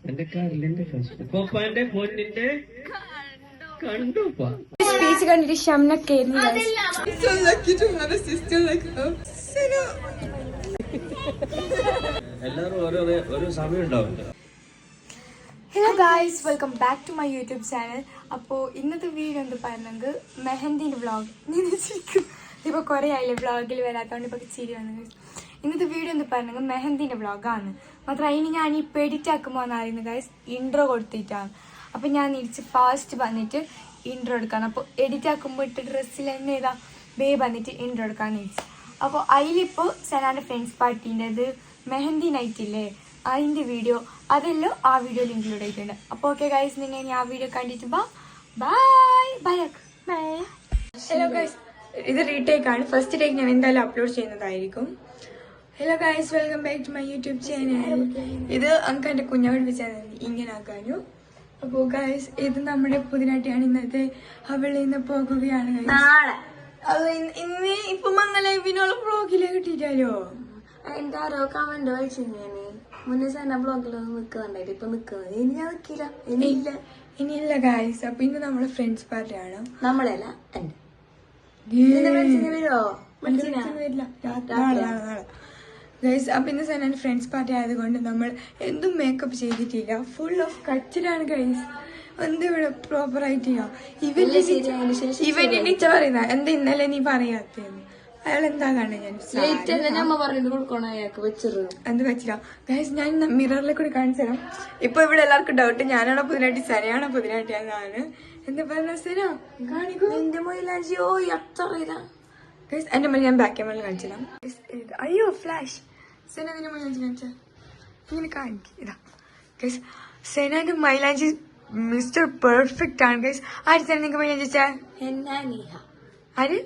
എന്റെ കാറിലെന്റെ പൊപ്പാന്റെ പൊന്നിന്റെ കണ്ടുപ്പാ സ്പീച്ച് കണ്ടിട്ട് ഷംനൊക്കെ എല്ലാരും ഓരോ സമയം ഉണ്ടാവില്ല. Hello guys, welcome back to my YouTube channel. അപ്പോൾ ഇന്നത്തെ വീഡിയോ എന്ത് പറയുന്നെങ്കിൽ മെഹന്തിൻ്റെ വ്ളോഗ്. ഇപ്പോൾ കുറേ ആയില്ലേ വ്ളോഗിൽ വരാത്തതുകൊണ്ട് ഇപ്പോൾ ചിരി വന്നു. ഇന്നത്തെ വീഡിയോ എന്ത് പറയുന്നെങ്കിൽ മെഹന്തിൻ്റെ വ്ളോഗാണ്. മാത്രം അതിന് ഞാൻ ഇപ്പോൾ എഡിറ്റ് ആക്കുമ്പോൾ എന്നറിയുന്ന ഗായ്സ് ഇൻട്രോ കൊടുത്തിട്ടാണ്. അപ്പോൾ ഞാൻ തിരിച്ച് ഫാസ്റ്റ് വന്നിട്ട് ഇൻട്രോ എടുക്കാണ്. അപ്പോൾ എഡിറ്റ് ആക്കുമ്പോൾ ഇട്ട് ഡ്രസ്സിൽ തന്നെ ഇതാ വന്നിട്ട് ഇൻട്രോ എടുക്കാമെന്ന് ചോദിച്ചു. അപ്പോൾ അതിലിപ്പോൾ സനാൻ്റെ ഫ്രണ്ട്സ് പാർട്ടീൻ്റെത് മെഹന്തി നൈറ്റ് ഇല്ലേ, അതിൻ്റെ വീഡിയോ അതെല്ലാം ആ വീഡിയോയിൽ ഇൻക്ലൂഡ് ആയിട്ടുണ്ട്. അപ്പോൾ ഓക്കെ ഗൈസ്, നിങ്ങൾ ഇനി ആ വീഡിയോ കണ്ടിട്ട് bye bye bye. Hello guys, ഇത് റീടേക്ക് ആണ്. ഫസ്റ്റ് ടേക്ക് ഞാൻ എന്തായാലും അപ്ലോഡ് ചെയ്യുന്നതായിരിക്കും. Hello guys, welcome back to my YouTube channel. ഇത് അങ്ക് എൻ്റെ കുഞ്ഞോട് വെച്ചാൽ ഇങ്ങനെ ആക്കാനു. അപ്പോൾ ഗൈസ്, ഇത് നമ്മുടെ പുതിനാട്ടിയാണ്. ഇന്നത്തെ അവളിൽ നിന്ന് പോകുകയാണ് നാളെ. അത് ഇന്ന് ഇപ്പൊ മംഗലൈവിനുള്ള ബ്ലോഗില് കിട്ടിയിട്ടാലോ എന്താരോ കമന്റ് വായിച്ചിരുന്നു. മുന്നേ സേന ബ്ലോഗിലൊന്നും നിൽക്കുന്നുണ്ടായിട്ട് ഇപ്പൊ നിക്കുന്നത്. ഇനി ഞാൻ നിൽക്കില്ല, ഇനിയില്ല ഗൈസ്. അപ്പൊ ഇന്ന് നമ്മളെ ഫ്രണ്ട്സ് പാർട്ടിയാണ്. നമ്മളല്ല ഗൈസ്, അപ്പൊ ഇന്ന് സേന ഫ്രണ്ട്സ് പാർട്ടി ആയതുകൊണ്ട് നമ്മൾ എന്തും മേക്കപ്പ് ചെയ്തിട്ടില്ല. ഫുൾ ഓഫ് കച്ചിലാണ് ഗൈസ്. എന്ത് ഇവിടെ പ്രോപ്പർ ആയിട്ട് ഇവൻ ടീച്ചർ പറയുന്ന എന്താ ഇന്നലെ നീ പറയാത്തേന്ന്. അയാൾ എന്താ കാണുന്നത്? എന്ത് വെച്ചില്ല ഗൈസ്, ഞാൻ മിററിലെ കൂടി കാണിച്ചു തരാം. ഇപ്പൊ ഇവിടെ എല്ലാവർക്കും ഡൗട്ട് ഞാനാണോ പുതിനാട്ടി സനയാണോ പുതിനാട്ടിയാന്നാണ്. എന്താ പറഞ്ഞ സന കാണിക്കൂ എന്റെ മൈലാഞ്ചി. ഓ അത്ര ഗൈസ്, എന്റെ മുന്നിൽ ഞാൻ ബാക്ക് ക്യാമറയിൽ കാണിച്ചു തരാം. അയ്യോ ഫ്ലാഷ്. സെന നിന്റെ മൈലാഞ്ചി കാണിച്ച ഇങ്ങനെ കാണിക്കും. ഇതാ ഗൈസ്, സെനാന്റെ മൈലാഞ്ചി മിസ്റ്റർ പെർഫെക്റ്റ് ആണ് ഗൈസ്. ആര് തന്നെ നിങ്ങൾക്ക് മൈലാഞ്ചി വെച്ചാ? ആര്?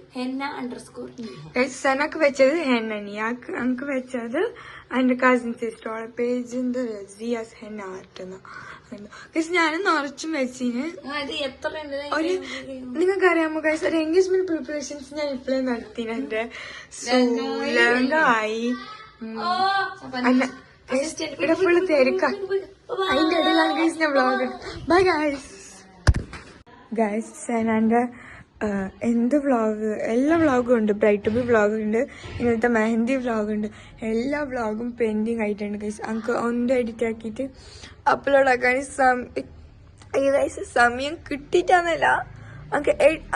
സനക്ക് വെച്ചത് ഹെന്ന, നീയാക്ക് അങ്ക് വെച്ചത് എന്റെ കസിൻ സിസ്റ്റർ പേജ് എന്താ സിയാസ് ഹെന്ന ആർട്ട്. ഞാനും നിറച്ചും വെച്ചിന്. ഒരു നിങ്ങൾക്കറിയാമോ ഗൈസ്, ഒരു എൻഗേജ്മെന്റ് പ്രിപ്പറേഷൻസ് ഞാൻ ഇപ്പോഴേ നടത്തിന്. എന്റെ ലഹങ്കായി ഇവിടെ ഫുള്ള് തിരക്ക. അതിന്റെ ഇടയിലാണ് ഗൈസ് ഞാൻ വ്ളോഗ്. Bye guys. ഗൈസ്, സനാന്റെ എന്ത് വ്ളോഗ്, എല്ലാ വ്ളോഗും ഉണ്ട്. ബ്രൈറ്റ് ബി വ്ളോഗ് ഉണ്ട്, ഇന്നത്തെ മെഹന്തി വ്ളോഗ് ഉണ്ട്. എല്ലാ വ്ളോഗും പെൻഡിങ് ആയിട്ടുണ്ട് ഗൈസ്. അങ്ക് ഒന്ന് എഡിറ്റ് ആക്കിയിട്ട് അപ്ലോഡ് ആക്കാൻ ഗൈസ് സമയം കിട്ടിയിട്ടാന്നല്ല,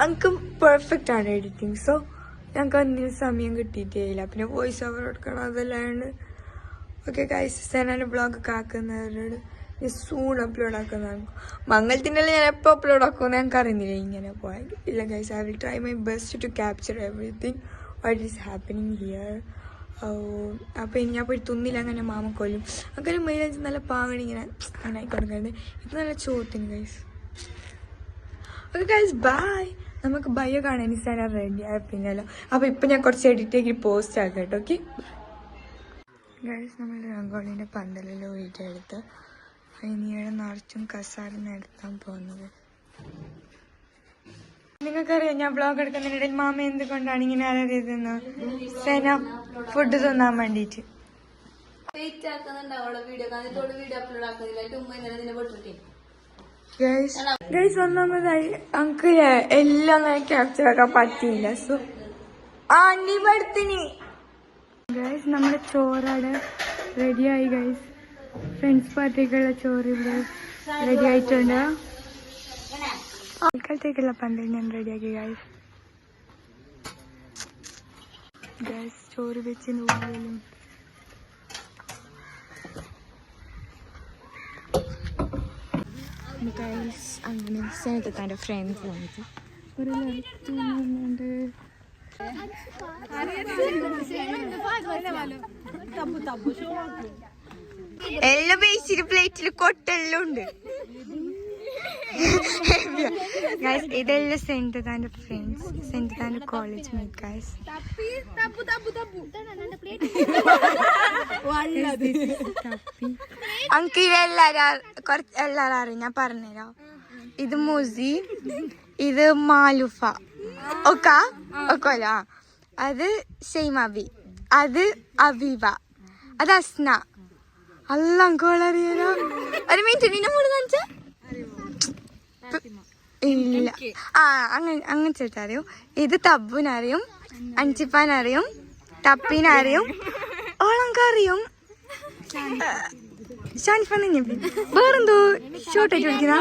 അങ്ക് പെർഫെക്റ്റ് ആണ് എഡിറ്റിങ്. സോ ഞങ്ങൾക്ക് ഒന്നിനും സമയം കിട്ടിയിട്ടേ ഇല്ല. പിന്നെ വോയിസ് ഓവർ കൊടുക്കണം, അതല്ലാണ്ട്. ഓക്കെ ഗൈസ്, സനാന്റെ വ്ളോഗ് ഒക്കെ ആക്കുന്നവരോട് സൂൺ അപ്ലോഡ് ആക്കുന്നതാണ്. മംഗളത്തിൻ്റെ ഞാൻ എപ്പോൾ അപ്ലോഡ് ആക്കുമെന്ന് ഞങ്ങൾക്ക് അറിയുന്നില്ല. ഇങ്ങനെ പോയാൽ ഇല്ല guys, I will try my best to capture everything what is happening here. അപ്പോൾ ഇനി ഞാൻ പോയി തുന്നില്ല, അങ്ങനെ മാമ കൊല്ലും. അങ്ങനെ മൈലാഞ്ചി നല്ല പാങ്ങണി ഇങ്ങനെ അങ്ങനെ ആയിക്കൊടുക്കുന്നത്. ഇത് നല്ല ചോത്തിന് ഗൈസ്. Okay guys, bye. നമുക്ക് ബയോ കാണാൻ ഇൻസ്റ്റാഗ്രാം റെഡി ആയ പിന്നല്ലോ. അപ്പോൾ ഇപ്പം ഞാൻ കുറച്ച് എഡിറ്റ് ആക്കി പോസ്റ്റ് ആക്കാം കേട്ടോ. ഓക്കെ ഗൈസ്, നമ്മൾ രംഗോളിൻ്റെ പന്തലെല്ലാം ഒഴിച്ചെടുത്ത് ഇനിയാണ് നിറച്ചും കസാര നടത്താൻ പോകുന്നത്. നിങ്ങൾക്കറിയാം, ഞാൻ ബ്ലോഗ് എടുക്കുന്നതിനിടയിൽ മാമ എന്തുകൊണ്ടാണ് ഇങ്ങനെ അറിയതെന്ന്? സേന ഫുഡ് തിന്നാൻ വേണ്ടിട്ട് ഗൈസ്. ഒന്നാമതായി അങ്ക് എല്ലാം ക്യാപ്ചർ ആക്കാൻ പറ്റിയില്ല. സോ ആന്റി പഠിത്തിന് ഗൈസ്, നമ്മുടെ ചോറാടെ റെഡിയായി ഗൈസ്. ഫ്രണ്ട്സ് പാർട്ടിക്കുള്ള ചോറ് ഇവിടെ റെഡി ആയിട്ടുണ്ട്. ആൾക്കാലത്തേക്കുള്ള പന്തൽ ഞാൻ റെഡിയാക്കി ഗൈസ്. ഗൈസ്, ചോറ് വെച്ച് നോക്കിയാലും ഗൈസ് അങ്ങനെ സ്നേഹത്തെ ഫ്രണ്ട്സ് വന്നിട്ട് ഒരു നടത്തുന്നുണ്ട്. എല്ലാം ബേസിന് പ്ലേറ്റിൽ കൊട്ടെല്ലാം ഉണ്ട്. ഇതെല്ലാം സെന്റതാന്റെ ഫ്രണ്ട്സ്, സെന്റതാന്റെ കോളേജ് മേറ്റ് ഗൈസ്. അങ്ക് എല്ലാരും അറിയാം, ഞാൻ പറഞ്ഞുതരാം. ഇത് മുസി, ഇത് മാലുഫ, ഒക്കോല, അത് ഷെയ്മാബി, അത് അബീബ, അത് അസ്ന, അല്ല അങ്കോളറിയാലോ. ഒരു മിനിറ്റ് നിന്നെ മൂട് കാണിച്ച ഇല്ല. ആ അങ്ങനെ ചോദിച്ചറിയോ. ഇത് തബ്ബുനറിയും, അഞ്ചിപ്പാനറിയും, ടപ്പീനറിയും, ഓളങ്കറിയും, ഷാനിഫ. വേറെന്തോ ഷോർട്ടായിട്ട് വിളിക്കുന്ന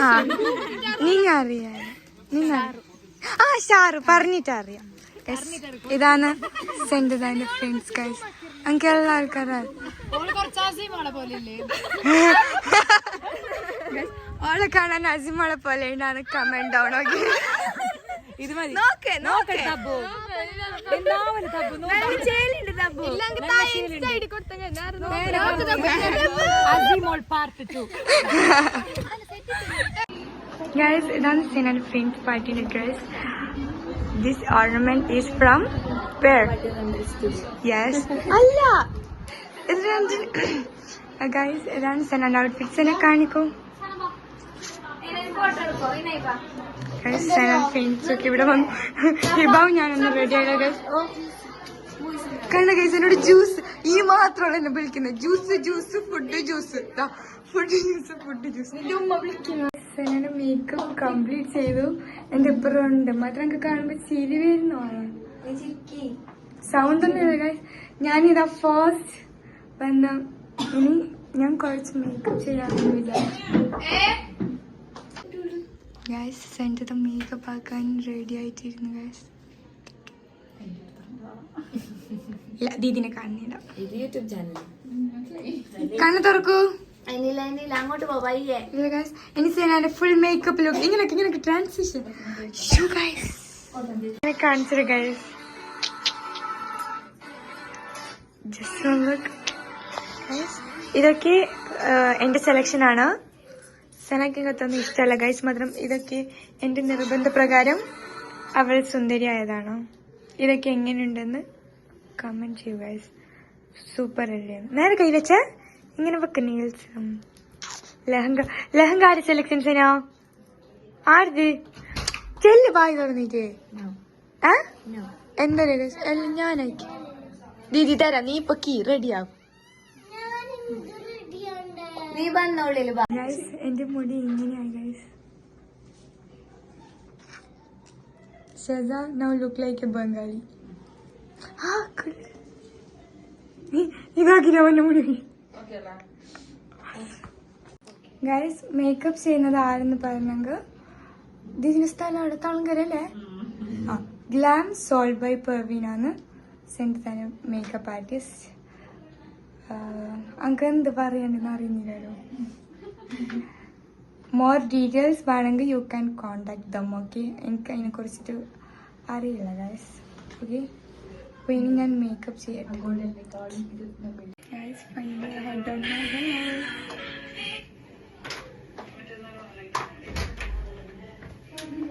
ആ നിങ്ങ അറിയാ. ആ ഷാറ് പറഞ്ഞിട്ടറിയാം. ഇതാണ് സെൻറ്ററിന്റെ ഫ്രണ്ട്സ് ഗൈസ്. എനിക്ക് എല്ലാ ആൾക്കാരും ഓളെ കാണാൻ അസിമോളെ പോലെ ഉണ്ടാണ്. Comment down okay. ഗൈസ് ഇതാണ് സിനൽ ഫ്രണ്ട്സ് പാർട്ടിയുടെ guys. This ornament is from where? Yes. Allah. Guys, ഇതാണ് സെനന്റെ ഔട്ട്ഫിറ്റ്സ്. എന്നെ കാണിക്കൂ. സെനൻ ഫ്രണ്ട്സ് ഒക്കെ ഇവിടെ വന്നു. ഹിബാവും ഞാനൊന്ന് റെഡി ആയില്ല ഗൈസ്. കണ്ട ഗൈസ് എന്നോട് ജ്യൂസ് ഈ മാത്രമാണ് എന്നെ വിളിക്കുന്നത്. Juice food juice. സെനയുടെ മേക്കപ്പ് കംപ്ലീറ്റ് ചെയ്തു. എന്റെ ഇപ്പുറം ഉണ്ട് മാത്രം എനിക്ക് കാണുമ്പോ ചിരി വരുന്നു. സൗണ്ട് ഒന്നും ഗൈസ്. ഞാനിതാ ഫസ്റ്റ് വന്ന. ഇനി ഞാൻ കുറച്ച് മേക്കപ്പ് ചെയ്യാമെന്ന് വിചാരിച്ചു. ഗൈസ് സെൻ്റെ മേക്കപ്പ് ആക്കാൻ റെഡി ആയിട്ടിരുന്നു ഗൈസ്. ഇല്ല ദീദിനെ കാണുന്നില്ല. യൂട്യൂബ് ചാനൽ കണ്ണു തുറക്കൂ. അങ്ങോട്ട് പോവാ. ഇനി സെനാന്റെ ഫുൾ മേക്കപ്പ് ലുക്ക് ഇങ്ങനൊക്കെ ട്രാൻസിഷൻ കാണിച്ചത് ഗൈസ്. Just look. ഇതൊക്കെ എന്റെ സെലക്ഷൻ ആണ്. സെനക്ക് ഇങ്ങനത്തൊന്നും ഇഷ്ടമല്ല ഗൈസ്. മാത്രം ഇതൊക്കെ എന്റെ നിർബന്ധപ്രകാരം അവൾ സുന്ദരിയായതാണ്. ഇതൊക്കെ എങ്ങനെയുണ്ടെന്ന് കമന്റ് ചെയ്യൂ ഗൈസ്. സൂപ്പർ അല്ലേ? നേരെ കൈ വെച്ച ഇങ്ങനെ വെക്ക. നീൽസ് ലഹങ്ക ആര് സെലക്ഷൻസിനാ? ആരത്? ചെല്ല് വായി തുറന്നിട്ട്. എന്താ ഞാനയക്കും. ദീദി തരാം. നീ ഇപ്പൊ കീ റെഡിയാവും. എന്റെ മുടി ഇങ്ങനെയായി guys. She's now look like a Bengali. ഇതാക്കി അവന്റെ മുടി. ഗൈസ് മേക്കപ്പ് ചെയ്യുന്നത് ആരെന്ന് പറഞ്ഞെങ്കിൽ ഇതിന്റെ സ്ഥലം അവിടെ തളങ്കരല്ലേ. ആ ഗ്ലാം സോൾവ് ബൈ പെർവീനാണ് സെന്റ് തന്നെ മേക്കപ്പ് ആർട്ടിസ്റ്റ്. അങ്ക് എന്ത് പറയണ്ടെന്ന് അറിയുന്നില്ലല്ലോ. മോർ ഡീറ്റെയിൽസ് വേണമെങ്കിൽ you can contact dum. Okay എനിക്ക് അതിനെ കുറിച്ചിട്ട് അറിയില്ല ഗൈസ്. ഓക്കെ അപ്പോൾ ഇനി ഞാൻ മേക്കപ്പ് ചെയ്യട്ടെ. Guys finally I have done my hair.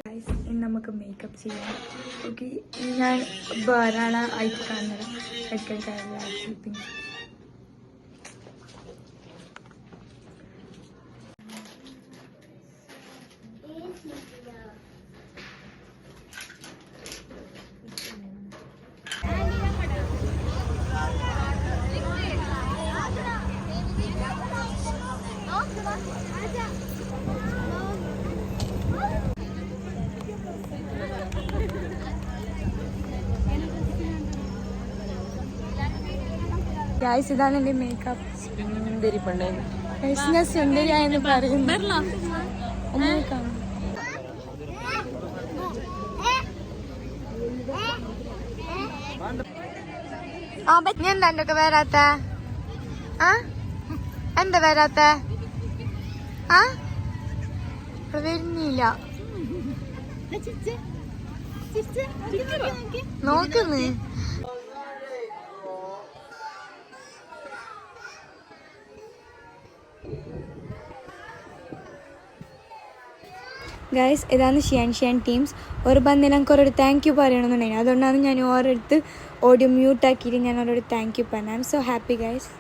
Guys ഇനി നമുക്ക് മേക്കപ്പ് ചെയ്യാം. ഓക്കെ ഞാൻ വേറാളെ ആയിട്ട് കാണുന്നത് എടുക്കാൻ ക്ലിപ്പിംഗ്. ഗൈസ് ഇതാണ് എന്റെ മേക്കപ്പ്. ഞാൻ സുന്ദരിയായെന്ന് പറയുന്നു. എന്താ എന്തൊക്കെ വരാത്ത? എന്താ വരാത്ത? വരുന്നില്ല. നോക്കുന്നേ. ഗൈസ് ഇതാണ് ഷിയാൻ ടീംസ്. ഒരു ബന്ധം എനിക്ക് അവരോട് താങ്ക് യു പറയണമെന്നുണ്ടെങ്കിൽ അതുകൊണ്ടാണ് ഞാൻ ഓരോരുത്ത് ഓഡിയോ മ്യൂട്ടാക്കിയിട്ട് ഞാൻ അവരോട് താങ്ക് യു പറഞ്ഞു. I M so happy guys.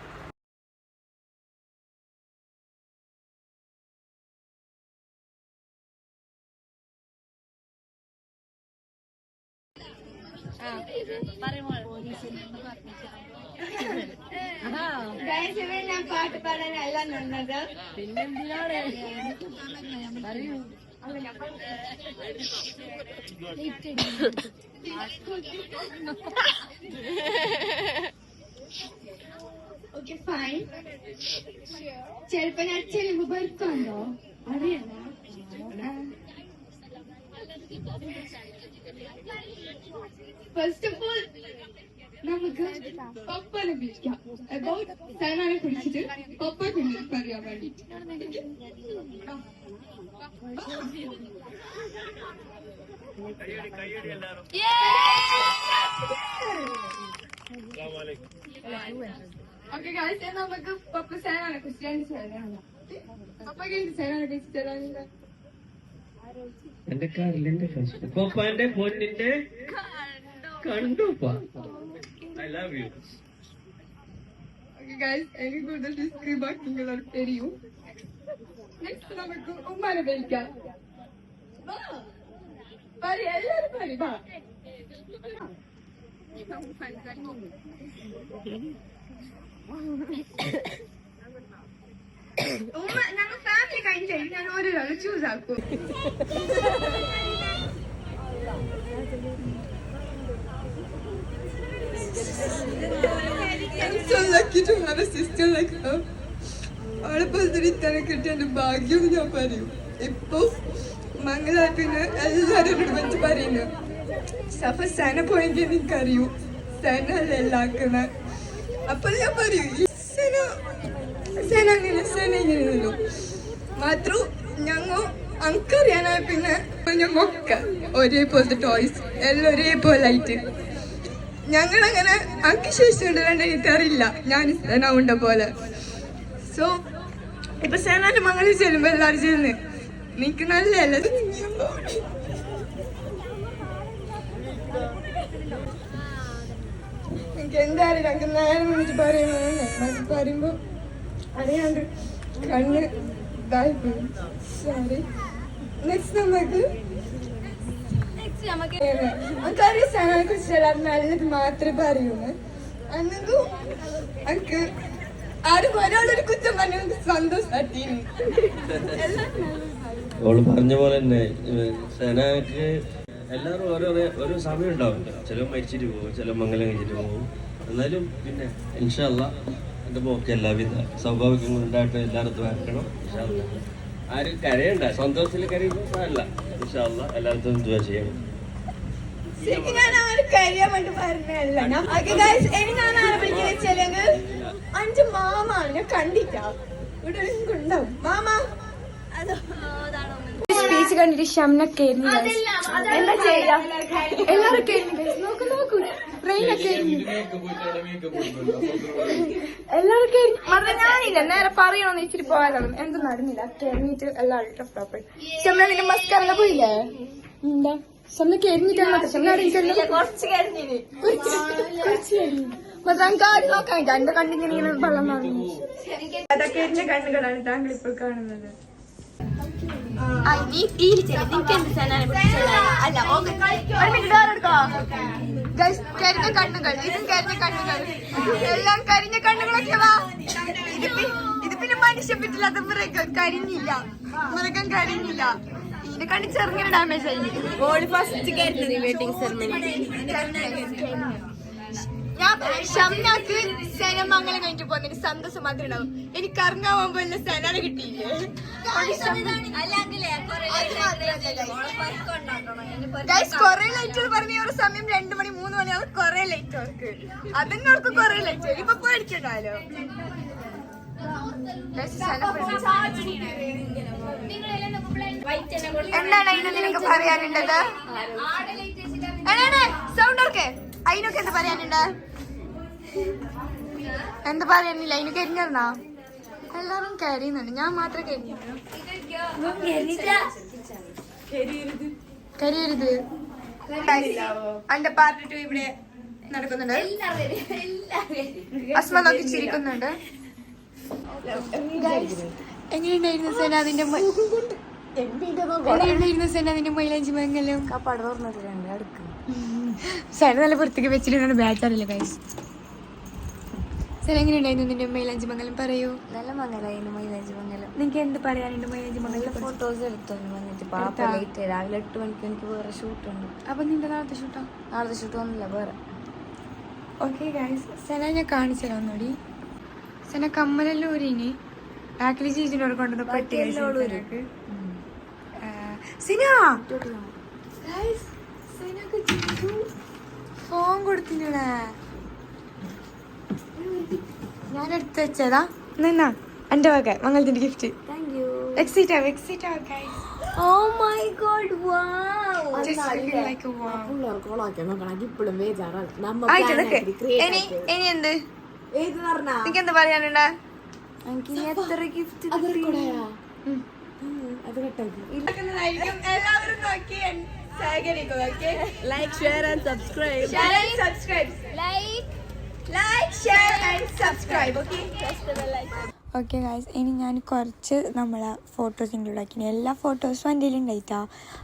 ഞാൻ പാട്ട് പാടാനല്ല നിന്നത്. Okay fine. ചെലപ്പോ ഞാൻ ചെലവ് ബർക്കുണ്ടോ അറിയണ. ഫസ്റ്റ് ഓഫ് ഓൾ നമുക്ക് പപ്പനെ വിളിക്കാം. അബൌട്ട് സൈനാനെ കുറിച്ചിട്ട് പപ്പ പറയാൻ വേണ്ടിട്ട്. ഓക്കെ ഗൈസ്, നമുക്ക് പപ്പ സൈനാനെ കുറിച്ച് രണ്ട് സൈനാണ്. പപ്പയ്ക്ക് എന്ത് സൈനാനെ കുറിച്ച് തരാനില്ല. എന്റെ കാറിൽ എന്റെ ഫസ്റ്റ് കോപ്പാന്റെ പൊന്നിന്റെ കണ്ടുപ്പാ. I love you. Okay guys, എനിക്ക് കൂടുതൽ ഡിസ്ക്രൈബ് ആക്കിങ്ങൾ തരൂ. നെക്സ്റ്റ് നമുക്ക് ഉമ്മാനെ വിളിക്കാം. എല്ലാരും പറ. ഉമ്മ ഞങ്ങൾ ഫാമിലി കഴിഞ്ഞ ഞാൻ ഓരോരാളെ ചൂസ് ആക്കും. I'm so lucky to have a sister like her. അവളെ പോലത്തെ തന്നെ കിട്ടിയ എന്റെ ഭാഗ്യം ഞാൻ പറയും. ഇപ്പൊ മംഗലാപ്പിന് എല്ലാരും വിളിച്ച് പറയുന്നു സഫ സന പോയെങ്കിൽ എനിക്കറിയൂ സന അല്ല എല്ലാക്കണ. അപ്പൊ ഞാൻ പറയൂ സന സന അങ്ങനെ സന ഇങ്ങനെയല്ലോ മാത്രം ഞങ്ങൾ അനക്കറിയാനായ പിന്നെ ഞങ്ങൊക്കെ ഒരേപോലത്തെ ടോയ്സ് എല്ലാം ഒരേപോലെ ആയിട്ട് ഞങ്ങളങ്ങനെ അനക്ക് ശേഷം ഉണ്ടല്ലാണ്ട് എനിക്കറിയില്ല ഞാൻ സന ഉണ്ട പോലെ. സോ ഇപ്പൊ സേനാന്റെ മകളിൽ ചെല്ലുമ്പോ എല്ലാരും ചെല്ലുന്നു നിനക്ക് നല്ലതല്ല. എനിക്ക് എന്തായാലും ഞങ്ങൾക്ക് നേരം വിളിച്ച് പറയുമ്പോൾ പറയുമ്പോ അറിയാണ്ട് കണ്ണ് ഇതായിപ്പോയി. സോറി. നെക്സ്റ്റ് നമുക്കറിയാം സേനയെ കുറിച്ച് എല്ലാവരും നല്ലത് മാത്രമേ പറയുള്ളൂ. അന്നതും എനിക്ക് ആരും ഒരാളൊരു കുറ്റം പറഞ്ഞ സന്തോഷാട്ടീന്. ഓള് പറഞ്ഞ പോലെ തന്നെ സേനക്ക് എല്ലാവരും ഓരോ സമയം ഉണ്ടാവില്ല. ചില മരിച്ചിട്ട് പോകും, ചില മംഗലം കഴിച്ചിട്ട് പോകും. എന്നാലും പിന്നെ ഇൻഷാ അല്ലാഹ് എൻ്റെ പോക്ക് എല്ലാവിധ സൗഭാഗ്യങ്ങളും ഉണ്ടായിട്ട് എല്ലായിടത്തും ആക്കണം. ഇൻഷാ അല്ലാഹ് ആരും കരയണ്ട, സന്തോഷത്തിൽ കരയുമ്പോൾ അല്ല. ഇൻഷാ അല്ലാഹ് എല്ലായിടത്തും ദുആ ചെയ്യണം. ഞാൻ ആരും കഴിയാൻ വേണ്ടി പറഞ്ഞല്ല. ഞാൻ ആരെ വിളിക്കുന്ന വെച്ചാലെങ്കിൽ അഞ്ച് മാമാണ് ഞാൻ കണ്ടിട്ടാ ഇവിടെ ഉണ്ടാവും മാമ. സ്പീച്ച് കണ്ടിട്ട് ഷംനൊക്കെ എന്താ ചെയ്യാ എല്ലാവരും നോക്കൂ നോക്കൂ ട്രെയിനൊക്കെ എല്ലാവരും ഞാനില്ല നേരെ പറയണമെന്ന് ഇച്ചിരി പോയാലും എന്തും നടന്നില്ല. കയറിഞ്ഞിട്ട് എല്ലാവരും പ്രോപ്പർ. ഷംന നിന്റെ മസ്കാരല്ല പോയില്ലേ? എന്താ സമയത്ത് എരിഞ്ഞിട്ടാണ് കുറച്ച് കരിഞ്ഞിന് കാട് നോക്കാൻ എന്റെ കണ്ണിങ്ങനെ വെള്ളം മാറുന്നു. അതൊക്കെ എരിഞ്ഞ കണ്ണുകളാണ് താങ്കൾ ഇപ്പോൾ കാണുന്നത്. കരിഞ്ഞ കണ്ണുകൾ, ഇതും കരിഞ്ഞ കണ്ണുകൾ, എല്ലാം കരിഞ്ഞ കണ്ണുകളൊക്കെ വാ. ഇത് പിന്നെ മനുഷ്യ പറ്റില്ല, അത് മൃഗം കരിഞ്ഞില്ല, മൃഗം കരിഞ്ഞില്ല. ഇതിനെ കണ്ട് ചെറുങ്ങനെ ഡാമേജ് ആയി. ഞാൻ ഷംനാക്ക് സേനമംഗലം കഴിഞ്ഞിട്ട് പോകുന്നതിന് സന്തോഷം മാത്രമേ ഉണ്ടാവും. എനിക്ക് കറങ്ങാൻ പോകുമ്പോ എല്ലാം സേനാനെ കിട്ടിയില്ലേ. കൊറേ ലൈറ്റുകൾ പറഞ്ഞ ഒരു സമയം 2 മണി 3 മണിയാവും. കൊറേ ലൈറ്റ് അവർക്ക് അതന്നെ അവർക്ക് കൊറേ ലൈറ്റ് ഇപ്പൊ പേടിക്കണ്ടാലോ. എന്താണ് അതിന് നിനക്ക് പറയാനുള്ളത്? സൗണ്ട് ഓക്കെ അതിനൊക്കെ എന്താ പറയാനുണ്ട്? എന്താ പറയാനില്ല? അതിന് കരിഞ്ഞാ എല്ലാരും കരിയുന്നുണ്ട്, ഞാൻ മാത്രം കരിയരുത്. എന്റെ പാർട്ട് 2 ഇവിടെ നടക്കുന്നുണ്ട്. അസ്മ നോക്കി ചിരിക്കുന്നുണ്ട്. എങ്ങനെയുണ്ടായിരുന്നു സേന അതിന്റെ എങ്ങനെയുണ്ടായിരുന്നു സെന നിന്റെ മൈലാഞ്ചി മംഗലം? കാപ്പാട് തുറന്നിട്ടുണ്ട് അടുക്ക്. സെന നല്ല പുറത്തേക്ക് വെച്ചിട്ടാണ് ബാച്ചാറില്ല ഗൈസ്. സെന എങ്ങനെയുണ്ടായിരുന്നു നിന്റെ മൈലാഞ്ചി മംഗലം പറയൂ. നല്ല മംഗലായിരുന്നു മൈലാഞ്ചി മംഗലം. നിനക്ക് എന്ത് പറയാനുണ്ട് മൈലാഞ്ചി നല്ല മംഗലം? ഫോട്ടോസ് എടുത്തോന്ന് വന്നിട്ട് പാപ്പ ലേറ്റ് രാവിലെ 8 മണിക്ക് എനിക്ക് വേറെ ഷൂട്ടുണ്ട്. അപ്പൊ നിന്റെ നാളത്തെ ഷൂട്ടാ? നാളത്തെ ഷൂട്ട് ഒന്നുമില്ല വേറെ. ഓക്കെ ഗൈസ്, സെന ഞാൻ കാണിച്ചു തരാം ഒന്നുകൂടി. സെന കമ്മലെല്ലാം ഊരിനി ബാക്കിൽ ചേച്ചിനോട് കൊണ്ടുവന്ന പെട്ടി ഫോൺ കൊടുത്തില്ലേ ഞാൻ എടുത്ത് വെച്ചതാ. നിന്നാ എന്റെ വക മംഗളത്തിന്റെ ഗിഫ്റ്റ്. Thank you. എക്സൈറ്റ് ആവും guys. Oh my god, wow. Just looking like a wow. ഇനി എന്ത് നിനക്ക് എന്ത് പറയാനുണ്ടാ? എനിക്ക് ഇനി എത്ര ഗിഫ്റ്റ് എല്ലാവരും നോക്കി സഹകരിക്കുക. Like share and subscribe. Okay guys, ഇനി ഞാൻ കുറച്ച് നമ്മളെ ഫോട്ടോസ് ഇൻക്ലൂഡ് ആക്കി. എല്ലാ ഫോട്ടോസും എൻ്റെ ഉണ്ടായിട്ടാ.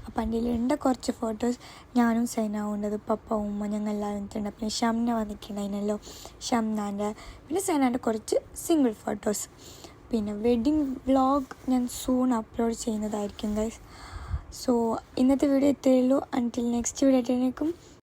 അപ്പം എൻ്റെ ഉണ്ട് കുറച്ച് ഫോട്ടോസ്. ഞാനും സൈനാവും ഉണ്ടത്, പപ്പ ഉമ്മ ഞങ്ങൾ എല്ലാവരും ഉണ്ട്. പിന്നെ ഷംന വന്നിട്ടുണ്ടായിരുന്നല്ലോ, ഷംനാൻ്റെ. പിന്നെ സൈനാൻ്റെ കുറച്ച് സിംഗിൾ ഫോട്ടോസ്. പിന്നെ വെഡിങ് വ്ളോഗ് ഞാൻ സൂൺ അപ്ലോഡ് ചെയ്യുന്നതായിരിക്കും ഗൈസ്. സോ ഇന്നത്തെ വീഡിയോ ഇത്രയേ ഉള്ളൂ. Until next video ആയിട്ടേക്കും